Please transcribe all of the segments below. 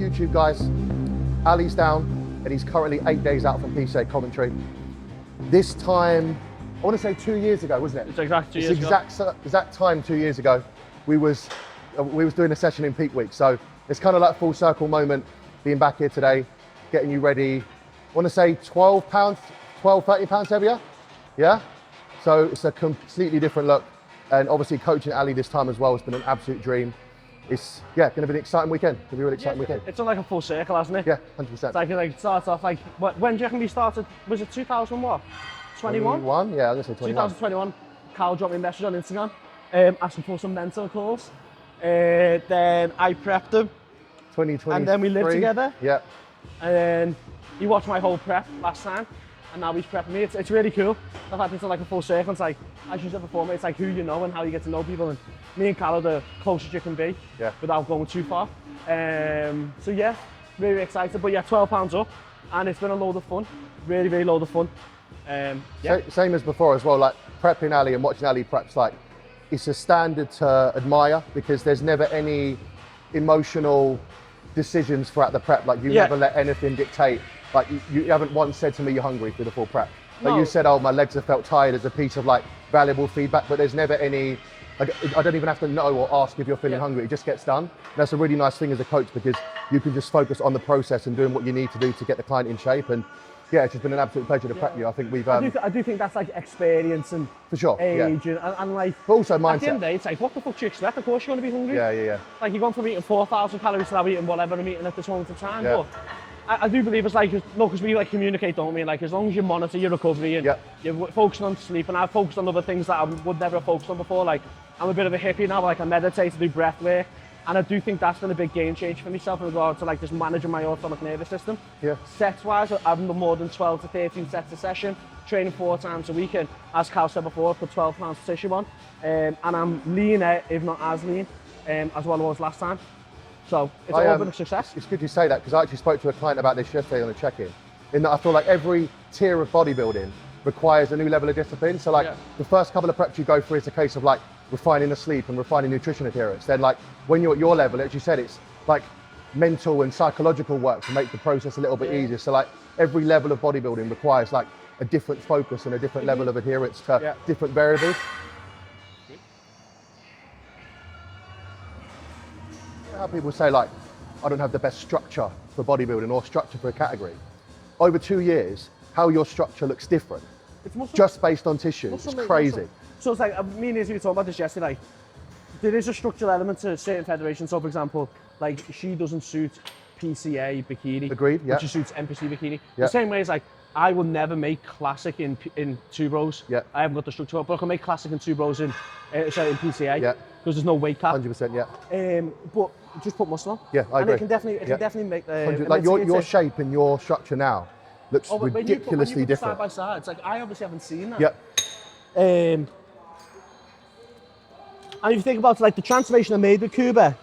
YouTube, guys. Ali's down, and he's currently 8 days out from PCA commentary. This time, I want to say 2 years ago, wasn't it? It's exactly 2 years ago. Exact time 2 years ago, we was doing a session in peak week. So it's kind of like a full circle moment, being back here today, getting you ready. I want to say 12, 13 pounds heavier. Yeah? So it's a completely different look. And obviously coaching Ali this time as well has been an absolute dream. It's, yeah, going to be an exciting weekend. It's going to be a really exciting weekend. It's on like a full circle, hasn't it? Yeah, 100%. It's like it starts off like, when do you reckon we started? Was it 2000 what? 21? 21? Yeah, I'm going to say 21. 2021. Carl dropped me a message on Instagram asking for some mental calls. Then I prepped him. 2023. And then we lived together. Yeah. And then he watched my whole prep last time. And now he's prepping me. It's really cool. I've had this like a full circle. It's like, as you said before, mate, it's like who you know and how you get to know people. And me and Carl are the closest you can be without going too far. So yeah, really excited. But yeah, 12 pounds up. And it's been a load of fun. Really, really load of fun. Yeah. Same as before as well, like prepping Ali and watching Ali preps, like it's a standard to admire because there's never any emotional decisions throughout the prep. Like you never let anything dictate. Like you haven't once said to me you're hungry through the full prep. Like you said, oh, my legs have felt tired as a piece of like valuable feedback, but there's never any, I don't even have to know or ask if you're feeling hungry, it just gets done. And that's a really nice thing as a coach because you can just focus on the process and doing what you need to do to get the client in shape. And yeah, it's just been an absolute pleasure to prep you. I think we've... I do think that's like experience and for sure, age and like... But also mindset. At the end of the day, it's like, what the fuck do you expect? Of course you're going to be hungry. Yeah. Like you're going from eating 4,000 calories to now eating whatever I'm eating at this moment in time. Yeah. But I do believe it's like, look, because we like communicate, don't we? Like as long as you monitor your recovery and you're focusing on sleep, and I've focused on other things that I would never have focused on before. Like I'm a bit of a hippie now, like I meditate, I do breath work. And I do think that's been a big game change for myself in regard to like just managing my autonomic nervous system. Yeah. Sets wise, I've done more than 12 to 13 sets a session, training 4 times a week, and as Cal said before, I put 12 pounds of tissue on. And I'm leaner, if not as lean, as well as I was last time. So it's all been a success. It's good you say that because I actually spoke to a client about this yesterday on a check-in. In that I feel like every tier of bodybuilding requires a new level of discipline. So like the first couple of preps you go through is a case of like refining the sleep and refining nutrition adherence. Then like when you're at your level, as you said, it's like mental and psychological work to make the process a little bit easier. So like every level of bodybuilding requires like a different focus and a different level of adherence to different variables. How people say like, I don't have the best structure for bodybuilding or structure for a category. Over 2 years, how your structure looks different. It's muscle, just based on tissue. It's crazy. Muscle. So it's like, me and Izzy were talking about this yesterday, like, there is a structural element to certain federations. So for example, like she doesn't suit PCA bikini. Agreed, but she suits NPC bikini. The same way as like, I will never make classic in two bros. I haven't got the structure, but I can make classic in 2 bros in PCA. Because there's no weight cap. 100%, but just put muscle on. Yeah, I agree. And it can definitely make like your shape and your structure now looks ridiculously different. Side by side, it's like I obviously haven't seen that. And if you think about like the transformation I made with Cuba,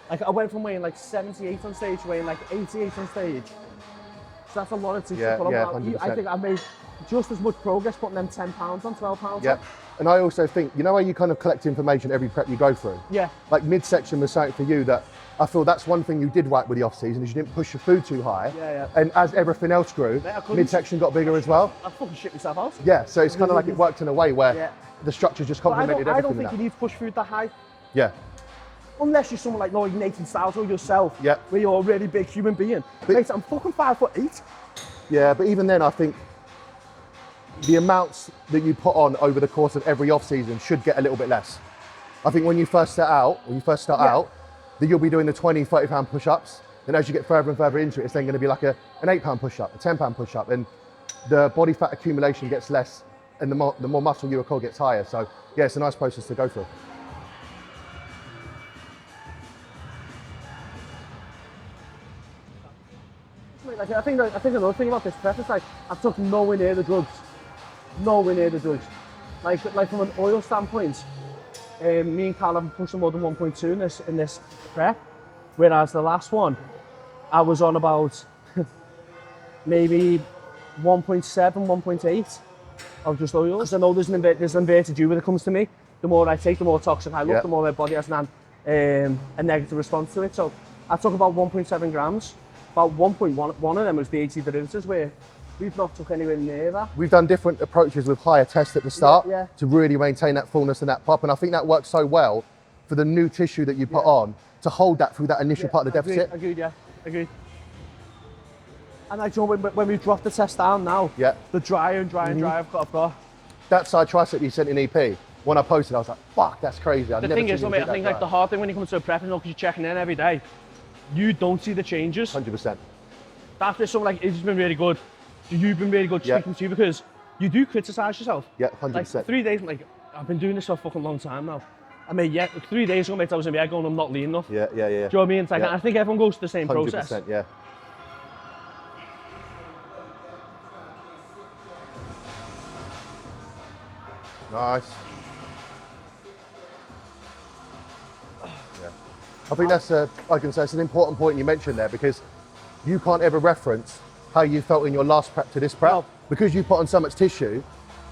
like I went from weighing like 78 on stage to weighing like 88 on stage. So that's a lot of tissue. I think I made just as much progress putting them 10 pounds on, 12 pounds on. And I also think, you know how you kind of collect information every prep you go through? Like midsection was something for you that I feel that's one thing you did right with the off season is you didn't push your food too high. And as everything else grew, midsection got bigger as well. I fucking shit myself out. So it's kind of like it worked in a way where the structure just complemented everything. I don't think you need to push food that high. Unless you're someone like Nathan Styles or yourself, where you're a really big human being. Mate, I'm fucking 5'8". Yeah, but even then I think the amounts that you put on over the course of every off season should get a little bit less. I think when you first start out, that you'll be doing the 20, 30 pound push-ups. Then as you get further and further into it, it's then going to be like an 8 pound push-up, a 10 pound push-up. And the body fat accumulation gets less and the more muscle you record gets higher. So yeah, it's a nice process to go through. Like, I think another thing about this prep is like, I took nowhere near the drugs. Nowhere near the drugs. Like from an oil standpoint, me and Carl haven't pushed more than 1.2 in this prep. Whereas the last one, I was on about maybe 1.7, 1.8 of just oil. Because I know there's an inverted U when it comes to me. The more I take, the more toxic I look, the more my body has a negative response to it. So I took about 1.7 grams. About 1.1 of them was the 80 derivatives, where we've not took anywhere near that. We've done different approaches with higher tests at the start to really maintain that fullness and that pop, and I think that works so well for the new tissue that you put on to hold that through that initial part of the deficit. Agreed. And like, you know, when we drop the test down now, the drier and drier I've got. That side tricep you sent in EP, when I posted, I was like, fuck, that's crazy. The thing is, I think like the hard thing when you come to a prep, because you're checking in every day, you don't see the changes. 100%. That's where something like it's been really good. You've been really good speaking to you, because you do criticise yourself. Yeah, 100%. Like 3 days, like I've been doing this for a fucking long time now. I mean, 3 days ago, mate, I was in the air going, I'm not lean enough. Yeah. Do you know what I mean? It's like, I think everyone goes through the same 100%, process. yeah. Nice. Yeah. I think that's it's an important point you mentioned there, because you can't ever reference how you felt in your last prep to this prep. No. Because you put on so much tissue,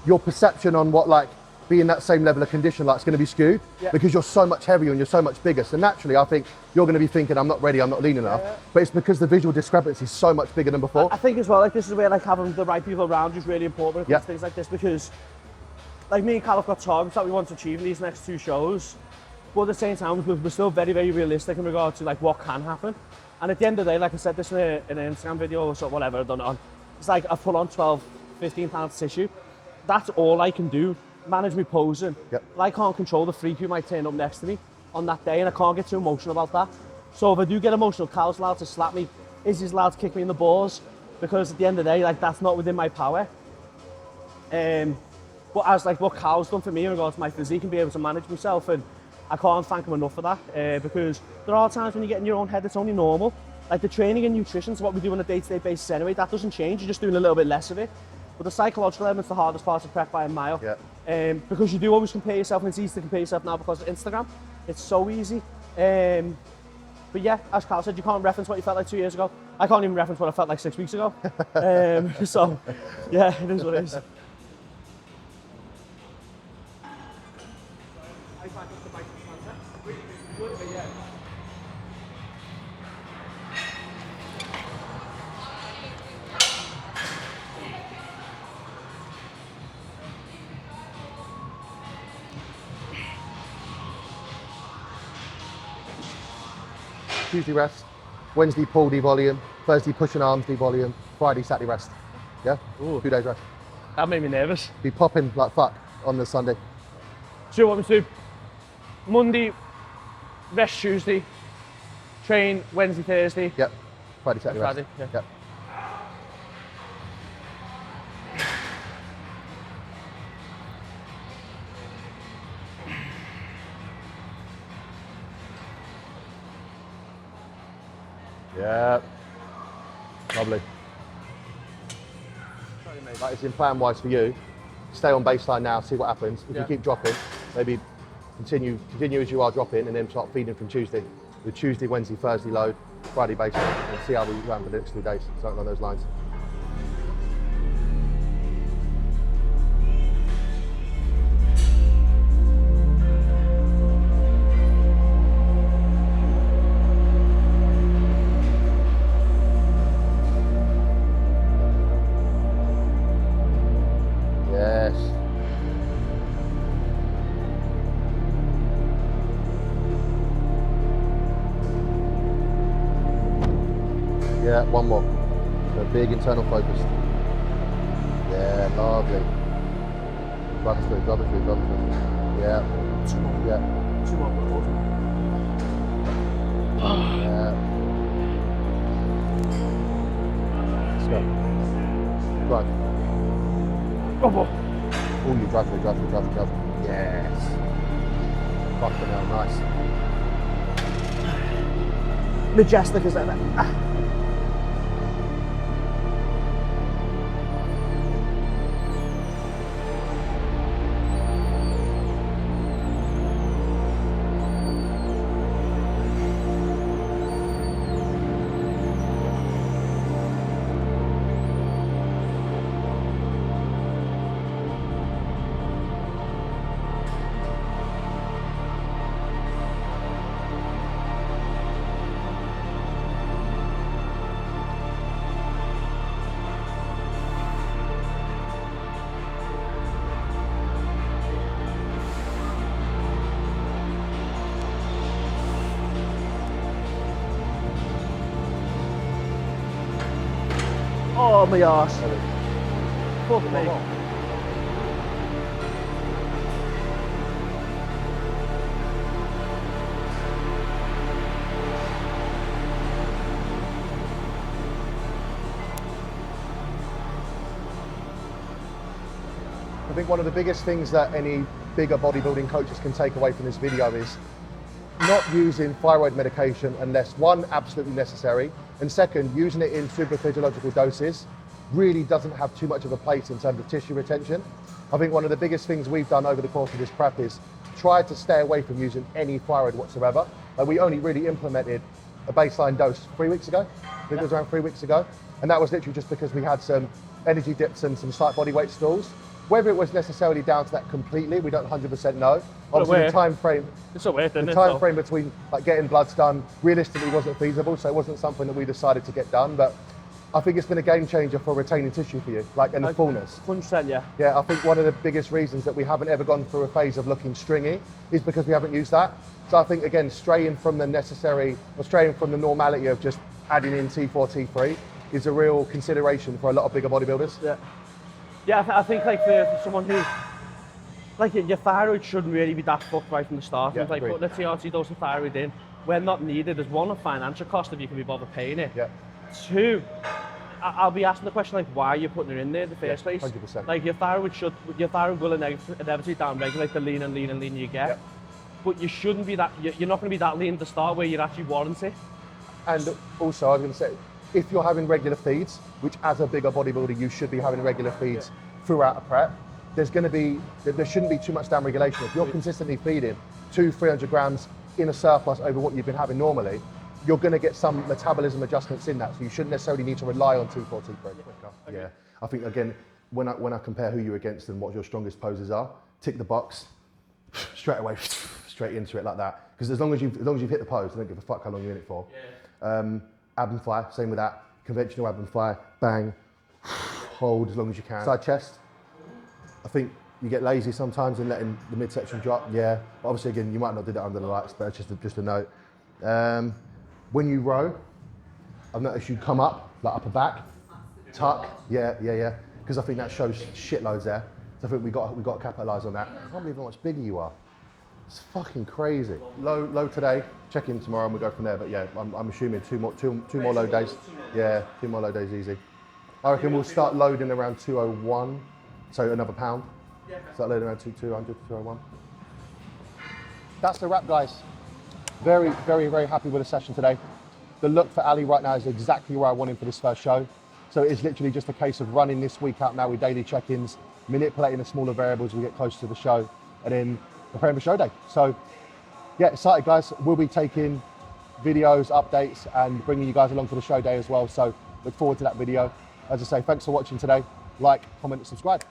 your perception on what like being that same level of condition like is going to be skewed because you're so much heavier and you're so much bigger. So naturally, I think you're going to be thinking, I'm not ready, I'm not lean enough. But it's because the visual discrepancy is so much bigger than before. I think as well, like this is where like having the right people around you is really important with things like this, because like me and Cal have got targets that we want to achieve in these next 2 shows, but at the same time we're still very, very realistic in regard to like what can happen. And at the end of the day, like I said this in an Instagram video or something, whatever I've done it on, it's like I've put on 12, 15 pounds tissue. That's all I can do. Manage me posing. But I can't control the freak who might turn up next to me on that day, and I can't get too emotional about that. So if I do get emotional, Cal's allowed to slap me, Izzy's allowed to kick me in the balls, because at the end of the day, like that's not within my power. But as like what Cal's done for me in regards to my physique and be able to manage myself, and I can't thank him enough for that, because there are times when you get in your own head, it's only normal. Like the training and nutrition is what we do on a day-to-day basis anyway, that doesn't change, you're just doing a little bit less of it. But the psychological element's the hardest part of prep by a mile. Because you do always compare yourself, and it's easy to compare yourself now because of Instagram. It's so easy. But yeah, as Carl said, you can't reference what you felt like 2 years ago. I can't even reference what I felt like 6 weeks ago. So yeah, it is what it is. Tuesday rest, Wednesday pull devolume, Thursday push and arms devolume, Friday, Saturday rest. Yeah? Ooh. 2 days rest. That made me nervous. Be popping like fuck on the Sunday. So what we do? Monday, rest Tuesday, train Wednesday, Thursday. Yep. Friday, Saturday rest. Yep. Yeah, lovely. Sorry, mate. Like it's in plan wise for you. Stay on baseline now, see what happens. If you keep dropping, maybe continue as you are dropping, and then start feeding from Tuesday. With Tuesday, Wednesday, Thursday load, Friday baseline, and see how we run for the next 2 days. Something along those lines. Yeah, one more. So big internal focus. Yeah, lovely. Drive it through, drive it through, drive it through. Yeah. 2 more. Yeah. 2 more. Yeah. Let's go. Drive. Oh, you drive through, drive through, drive through, drive through. Yes. Fucking hell, nice. Majestic as ever. Oh, my arse. Fuck me. I think one of the biggest things that any bigger bodybuilding coaches can take away from this video is not using thyroid medication unless, one, absolutely necessary, and second, using it in supraphysiological doses really doesn't have too much of a place in terms of tissue retention. I think one of the biggest things we've done over the course of this prep is try to stay away from using any thyroid whatsoever. Like, we only really implemented a baseline dose 3 weeks ago. I think it was around 3 weeks ago. And that was literally just because we had some energy dips and some slight body weight stalls. Whether it was necessarily down to that completely, we don't 100% know. Obviously, the time frame, between like getting bloods done realistically wasn't feasible, so it wasn't something that we decided to get done. But I think it's been a game changer for retaining tissue for you, like, and the fullness. 100%, yeah. Yeah, I think one of the biggest reasons that we haven't ever gone through a phase of looking stringy is because we haven't used that. So I think, again, straying from the normality of just adding in T4, T3 is a real consideration for a lot of bigger bodybuilders. Yeah. Yeah, I think like for someone who, like, your thyroid shouldn't really be that fucked right from the start. Yeah, like putting a TRT dose of thyroid in when not needed is, one, a financial cost if you can be bothered paying it. Yeah. Two, I'll be asking the question, like, why are you putting it in there in the first place? 100%. Like, your thyroid will inevitably down-regulate the lean and lean and lean you get. Yeah. But you shouldn't be that, you're not going to be that lean at the start where you'd actually warrant it. And also, I was going to say, if you're having regular feeds, which as a bigger bodybuilder, you should be having regular feeds throughout a prep, there shouldn't be too much down regulation. If you're consistently feeding 200-300 grams in a surplus over what you've been having normally, you're going to get some metabolism adjustments in that. So you shouldn't necessarily need to rely on T4, T3 quicker. Okay. Yeah, I think, again, when I compare who you're against and what your strongest poses are, tick the box, straight away, straight into it like that. Because as long as you've hit the pose, I don't give a fuck how long you're in it for. Yeah. Ab and fly, same with that. Conventional ab and fly, bang, hold as long as you can. Side chest, I think you get lazy sometimes in letting the midsection drop, yeah. But obviously, again, you might not do that under the lights, but it's just a note. When you row, I've noticed you come up, like upper back, tuck, yeah. Because I think that shows shitloads there. So I think we got to capitalise on that. I can't believe how much bigger you are. It's fucking crazy. Low today, check in tomorrow and we'll go from there. But yeah, I'm assuming two more load days. Yeah, 2 more load days easy. I reckon we'll start loading around 201, so another pound. Start loading around 200 to 201. That's the wrap, guys. Very, very, very happy with the session today. The look for Ali right now is exactly where I want him for this first show. So it's literally just a case of running this week out now with daily check-ins, manipulating the smaller variables as we get closer to the show, and then preparing for show day. So yeah, excited, guys. We'll be taking videos, updates, and bringing you guys along for the show day as well. So look forward to that video. As I say, thanks for watching today. Like, comment, and subscribe.